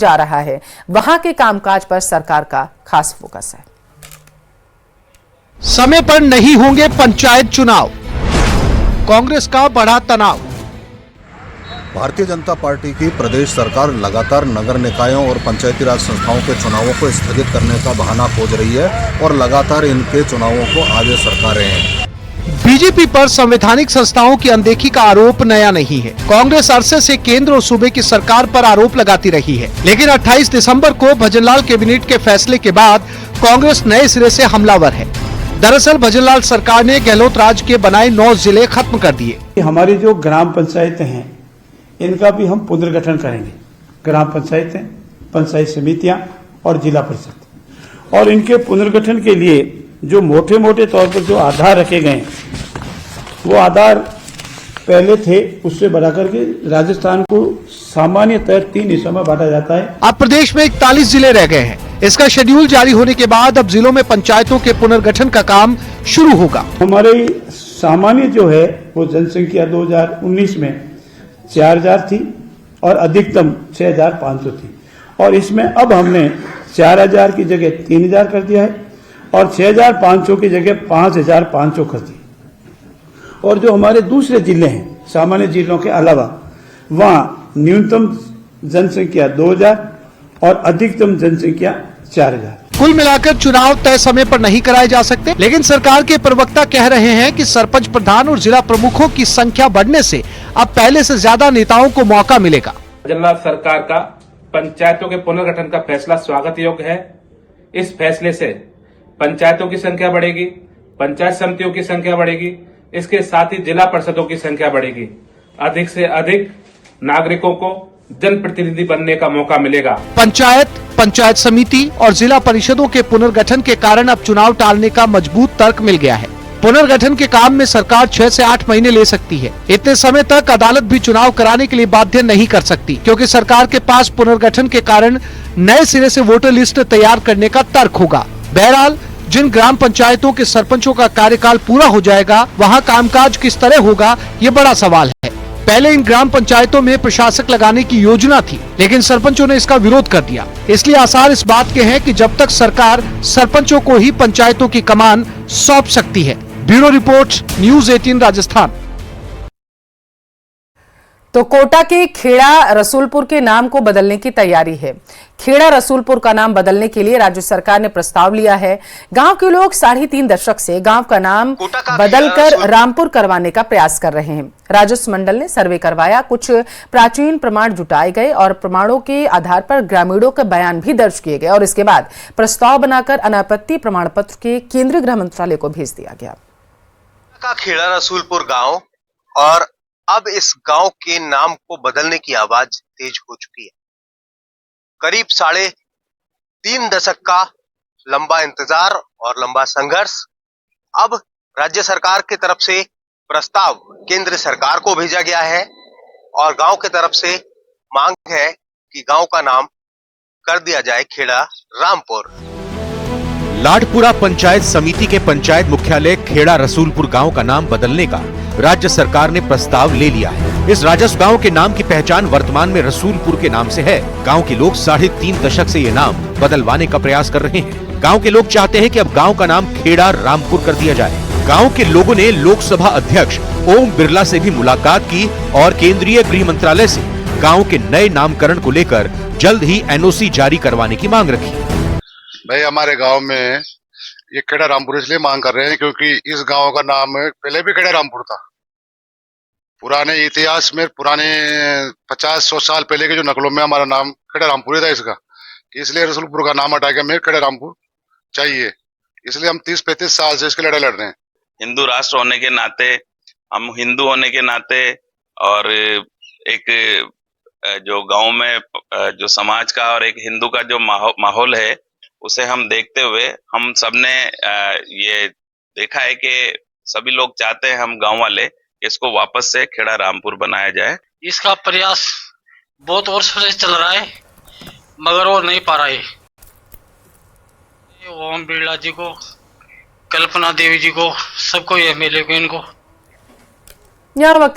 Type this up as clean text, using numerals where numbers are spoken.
जा रहा है, वहां के कामकाज पर सरकार का खास फोकस है। समय पर नहीं होंगे पंचायत चुनाव, कांग्रेस का बड़ा तनाव। भारतीय जनता पार्टी की प्रदेश सरकार लगातार नगर निकायों और पंचायती राज संस्थाओं के चुनावों को स्थगित करने का बहाना खोज रही है और लगातार इनके चुनावों को आगे सरका रहे हैं। बीजेपी पर संवैधानिक संस्थाओं की अनदेखी का आरोप नया नहीं है। कांग्रेस अरसे से केंद्र और सूबे की सरकार पर आरोप लगाती रही है, लेकिन 28 दिसंबर को भजनलाल कैबिनेट के फैसले के बाद कांग्रेस नए सिरे से हमलावर है। दरअसल भजनलाल सरकार ने गहलोत राज के बनाए 9 जिले खत्म कर दिए। हमारी जो ग्राम पंचायतें हैं इनका भी हम पुनर्गठन करेंगे। ग्राम पंचायतें, पंचायत समितियां और जिला परिषद, और इनके पुनर्गठन के लिए जो मोटे मोटे तौर पर जो आधार रखे गए वो आधार पहले थे उससे बढ़ाकर के राजस्थान को सामान्यतः 3 हिस्सों में बांटा जाता है। अब प्रदेश में 41 जिले रह गए हैं। इसका शेड्यूल जारी होने के बाद अब जिलों में पंचायतों के पुनर्गठन का काम शुरू होगा। हमारी सामान्य जो है वो जनसंख्या 2019 में 4000 थी और अधिकतम 6500 थी, और इसमें अब हमने 4000 की जगह 3000 कर दिया है और 6500 की जगह 5500 कर दी। और जो हमारे दूसरे जिले हैं सामान्य जिलों के अलावा, वहां न्यूनतम जनसंख्या 2000 और अधिकतम जनसंख्या 4000। कुल मिलाकर चुनाव तय समय पर नहीं कराए जा सकते, लेकिन सरकार के प्रवक्ता कह रहे हैं कि सरपंच प्रधान और जिला प्रमुखों की संख्या बढ़ने से अब पहले से ज्यादा नेताओं को मौका मिलेगा। भजनलाल सरकार का पंचायतों के पुनर्गठन का फैसला स्वागत योग्य है। इस फैसले से पंचायतों की संख्या बढ़ेगी, पंचायत समितियों की संख्या बढ़ेगी, इसके साथ ही जिला परिषदों की संख्या बढ़ेगी। अधिक से अधिक नागरिकों को जनप्रतिनिधि बनने का मौका मिलेगा। पंचायत, पंचायत समिति और जिला परिषदों के पुनर्गठन के कारण अब चुनाव टालने का मजबूत तर्क मिल गया है। पुनर्गठन के काम में सरकार 6 से 8 महीने ले सकती है। इतने समय तक अदालत भी चुनाव कराने के लिए बाध्य नहीं कर सकती, क्योंकि सरकार के पास पुनर्गठन के कारण नए सिरे से वोटर लिस्ट तैयार करने का तर्क होगा। बहरहाल जिन ग्राम पंचायतों के सरपंचों का कार्यकाल पूरा हो जाएगा, वहां कामकाज किस तरह होगा, ये बड़ा सवाल है। पहले इन ग्राम पंचायतों में प्रशासक लगाने की योजना थी, लेकिन सरपंचों ने इसका विरोध कर दिया। इसलिए आसार इस बात के हैं कि जब तक सरकार सरपंचों को ही पंचायतों की कमान सौंप सकती है। Bureau report, news 18 Rajasthan. तो कोटा के खेड़ा रसूलपुर के नाम को बदलने की तैयारी है। खेड़ा रसूलपुर का नाम बदलने के लिए राज्य सरकार ने प्रस्ताव लिया है। गांव के लोग 3.5 दशक से गांव का नाम बदलकर रामपुर करवाने का प्रयास कर रहे हैं। राजस्व मंडल ने सर्वे करवाया, कुछ प्राचीन प्रमाण जुटाए गए और प्रमाणों के आधार पर ग्रामीणों के बयान भी दर्ज किए गए और इसके बाद प्रस्ताव बनाकर अनापत्ति प्रमाण पत्र के केंद्रीय गृह मंत्रालय को भेज दिया गया। का खेड़ा रसूलपुर गांव, और अब इस गांव के नाम को बदलने की आवाज तेज हो चुकी है। करीब 3.5 दशक का लंबा इंतजार और लंबा संघर्ष, अब राज्य सरकार की तरफ से प्रस्ताव केंद्र सरकार को भेजा गया है और गांव की तरफ से मांग है कि गांव का नाम कर दिया जाए खेड़ा रामपुर। लाडपुरा पंचायत समिति के पंचायत मुख्यालय खेड़ा रसूलपुर गांव का नाम बदलने का राज्य सरकार ने प्रस्ताव ले लिया है। इस राजस्व गांव के नाम की पहचान वर्तमान में रसूलपुर के नाम से है। गांव के लोग 3.5 दशक से ये नाम बदलवाने का प्रयास कर रहे हैं। गांव के लोग चाहते हैं कि अब गांव का नाम खेड़ा रामपुर कर दिया जाए। गांव के लोगों ने लोकसभा अध्यक्ष ओम बिरला से भी मुलाकात की और केंद्रीय गृह मंत्रालय से गांव के नए नामकरण को लेकर जल्द ही NOC जारी करवाने की मांग रखी। भाई हमारे गांव में ये खेड़ा रामपुर इसलिए मांग कर रहे हैं क्योंकि इस गांव का नाम पहले भी खेड़ा रामपुर था। पुराने इतिहास में, पुराने 50-100 साल पहले के जो नकलों में हमारा नाम खेड़ा रामपुर ही था इसका, इसलिए रसूलपुर का नाम हटा के हमें खेड़ा रामपुर चाहिए। इसलिए हम 30-35 साल से इसकी लड़ाई लड़ रहे हैं। हिंदू राष्ट्र होने के नाते, हम हिंदू होने के नाते और एक जो गांव में जो समाज का और एक हिंदू का जो माहौल है उसे हम देखते हुए हम सबने ये देखा है कि सभी लोग चाहते हैं, हम गांव वाले, इसको वापस से खेड़ा रामपुर बनाया जाए। इसका प्रयास बहुत वर्षों से चल रहा है मगर वो नहीं पा रहा है। ओम बिरला जी को, कल्पना देवी जी को, सबको, ये एमएलए को, इनको यहाँ वक्त